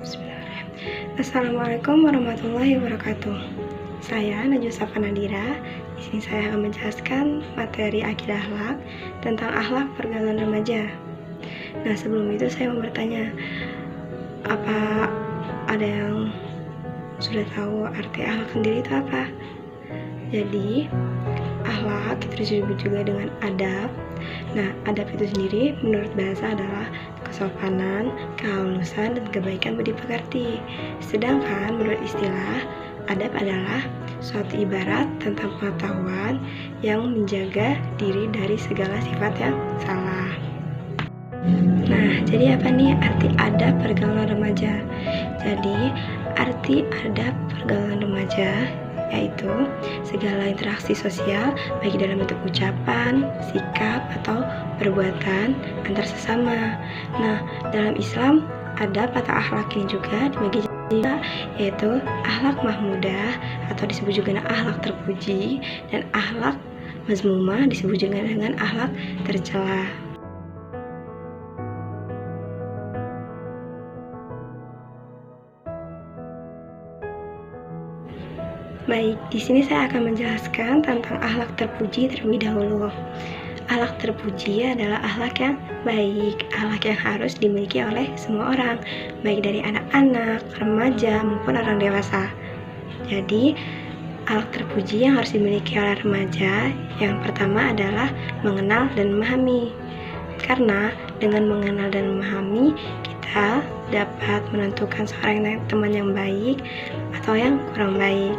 Bismillahirrahmanirrahim. Assalamualaikum warahmatullahi wabarakatuh. Saya Najwa Safa Nadira. Di sini saya akan menjelaskan materi akidah akhlak tentang akhlak pergaulan remaja. Nah, sebelum itu saya mau bertanya, apa ada yang sudah tahu arti akhlak sendiri itu apa? Jadi, akhlak itu disebut juga dengan adab. Nah, adab itu sendiri menurut bahasa adalah kesopanan, kehulusan, dan kebaikan budi pekerti. Sedangkan menurut istilah, adab adalah suatu ibarat tentang pengetahuan yang menjaga diri dari segala sifat yang salah. Nah, jadi apa nih arti adab pergaulan remaja? Jadi, arti adab pergaulan remaja yaitu segala interaksi sosial baik dalam bentuk ucapan, sikap, atau perbuatan antar sesama. Nah, dalam Islam adab atau akhlak ini juga dibagi juga, yaitu akhlak mahmudah atau disebut juga dengan akhlak terpuji, dan akhlak mazmumah disebut juga dengan akhlak tercela. Baik, di sini saya akan menjelaskan tentang akhlak terpuji terlebih dahulu. Akhlak terpuji adalah akhlak yang baik, akhlak yang harus dimiliki oleh semua orang, baik dari anak-anak, remaja, maupun orang dewasa. Jadi, akhlak terpuji yang harus dimiliki oleh remaja, yang pertama adalah mengenal dan memahami. Karena dengan mengenal dan memahami, kita dapat menentukan seorang teman yang baik atau yang kurang baik.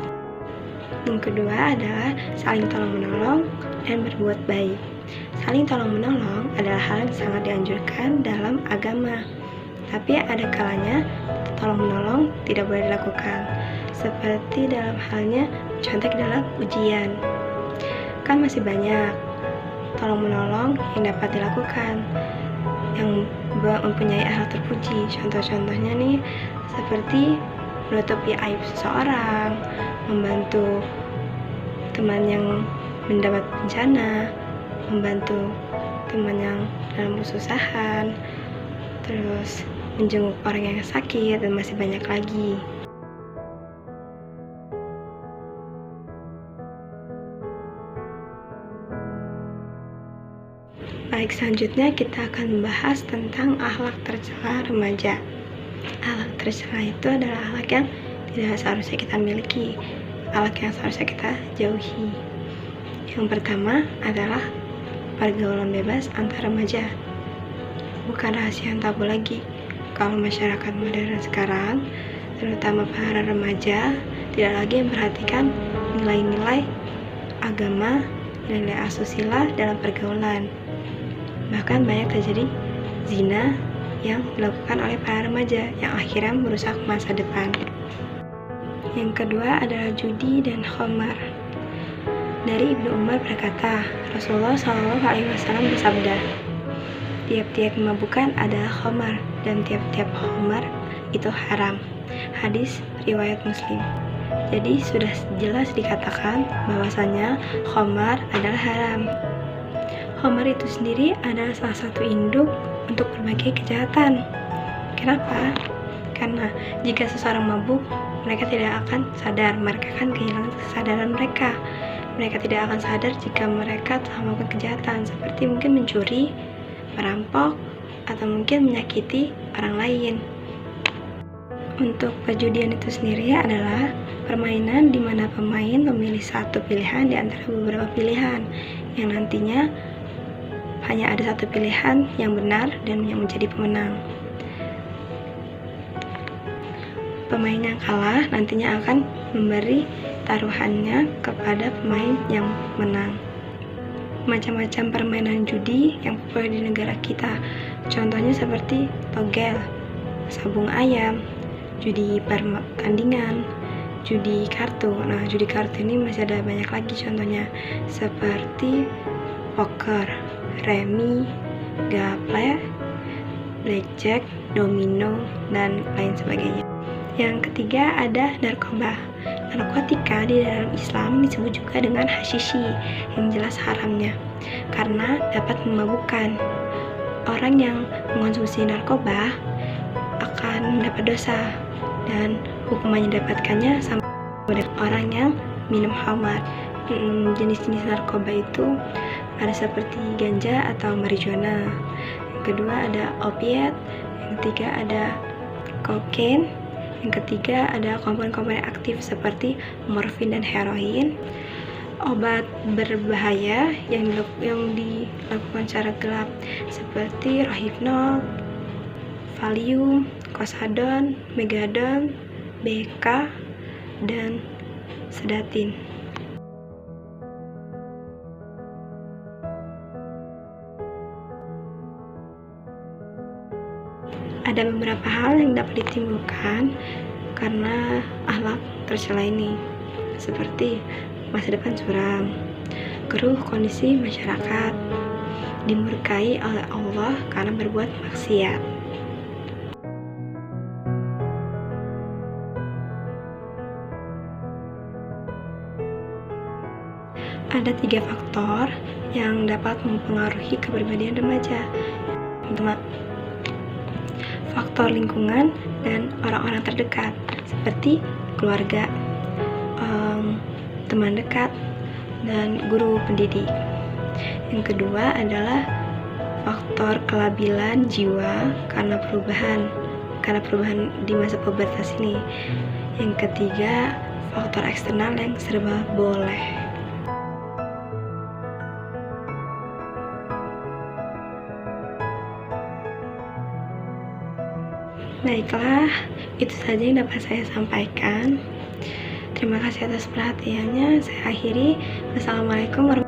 Yang kedua adalah saling tolong-menolong dan berbuat baik. Saling tolong-menolong adalah hal yang sangat dianjurkan dalam agama. Tapi ada kalanya tolong-menolong tidak boleh dilakukan. Seperti dalam halnya contek dalam ujian. Kan masih banyak tolong-menolong yang dapat dilakukan yang mempunyai akhlak terpuji. Contoh-contohnya nih seperti menutupi aib seseorang, membantu teman yang mendapat bencana, membantu teman yang dalam kesusahan, terus menjenguk orang yang sakit, dan masih banyak lagi. Baik, selanjutnya kita akan membahas tentang akhlak tercela remaja. Akhlak tercela itu adalah akhlak yang tidak seharusnya kita miliki, akhlak yang seharusnya kita jauhi. Yang pertama adalah pergaulan bebas antar remaja. Bukan rahasia yang tabu lagi kalau masyarakat modern sekarang, terutama para remaja, tidak lagi memperhatikan nilai-nilai agama, nilai asusila dalam pergaulan. Bahkan banyak terjadi zina yang dilakukan oleh para remaja yang akhirnya merusak masa depan. Yang kedua adalah judi dan khamar. Dari Ibnu Umar berkata, Rasulullah SAW bersabda, tiap-tiap kemabukan adalah khamar dan tiap-tiap khamar itu haram. Hadis riwayat Muslim. Jadi sudah jelas dikatakan bahwasanya khamar adalah haram. Khamar itu sendiri adalah salah satu induk untuk berbagai kejahatan. Kenapa? Karena jika seseorang mabuk, mereka tidak akan sadar, mereka akan kehilangan kesadaran mereka. Mereka tidak akan sadar jika mereka telah melakukan kejahatan, seperti mungkin mencuri, merampok, atau mungkin menyakiti orang lain. Untuk perjudian itu sendiri adalah permainan di mana pemain memilih satu pilihan di antara beberapa pilihan, yang nantinya hanya ada satu pilihan yang benar dan yang menjadi pemenang. Pemain yang kalah nantinya akan memberi taruhannya kepada pemain yang menang. Macam-macam permainan judi yang populer di negara kita, contohnya seperti togel, sabung ayam, judi pertandingan, judi kartu. Nah, judi kartu ini masih ada banyak lagi contohnya, seperti poker, remi, gaple, blackjack, domino, dan lain sebagainya. Yang ketiga ada narkoba. Narkotika di dalam Islam disebut juga dengan hashishi, yang jelas haramnya karena dapat memabukkan. Orang yang mengonsumsi narkoba akan akan mendapat dosa, dan hukuman yang didapatkannya sama dengan orang yang minum khamar. Jenis-jenis narkoba itu ada seperti ganja atau marijuana. Yang kedua ada opiat. Yang ketiga ada kokain. Yang ketiga ada komponen-komponen aktif seperti morfin dan heroin. Obat berbahaya yang dilakukan secara gelap seperti rohypnol, valium, kosadon, megadon, BK, dan sedatin. Ada beberapa hal yang dapat ditimbulkan karena akhlak tercela ini, seperti masa depan suram, keruh kondisi masyarakat, dimurkai oleh Allah karena berbuat maksiat. Ada 3 faktor yang dapat mempengaruhi kepribadian remaja. Pertama, faktor lingkungan dan orang-orang terdekat seperti keluarga, teman dekat, dan guru pendidik. Yang kedua adalah faktor kelabilan jiwa karena perubahan di masa pubertas ini. Yang ketiga, faktor eksternal yang serba boleh. Baiklah, itu saja yang dapat saya sampaikan. Terima kasih atas perhatiannya. Saya akhiri. Wassalamualaikum warahmatullahi wabarakatuh.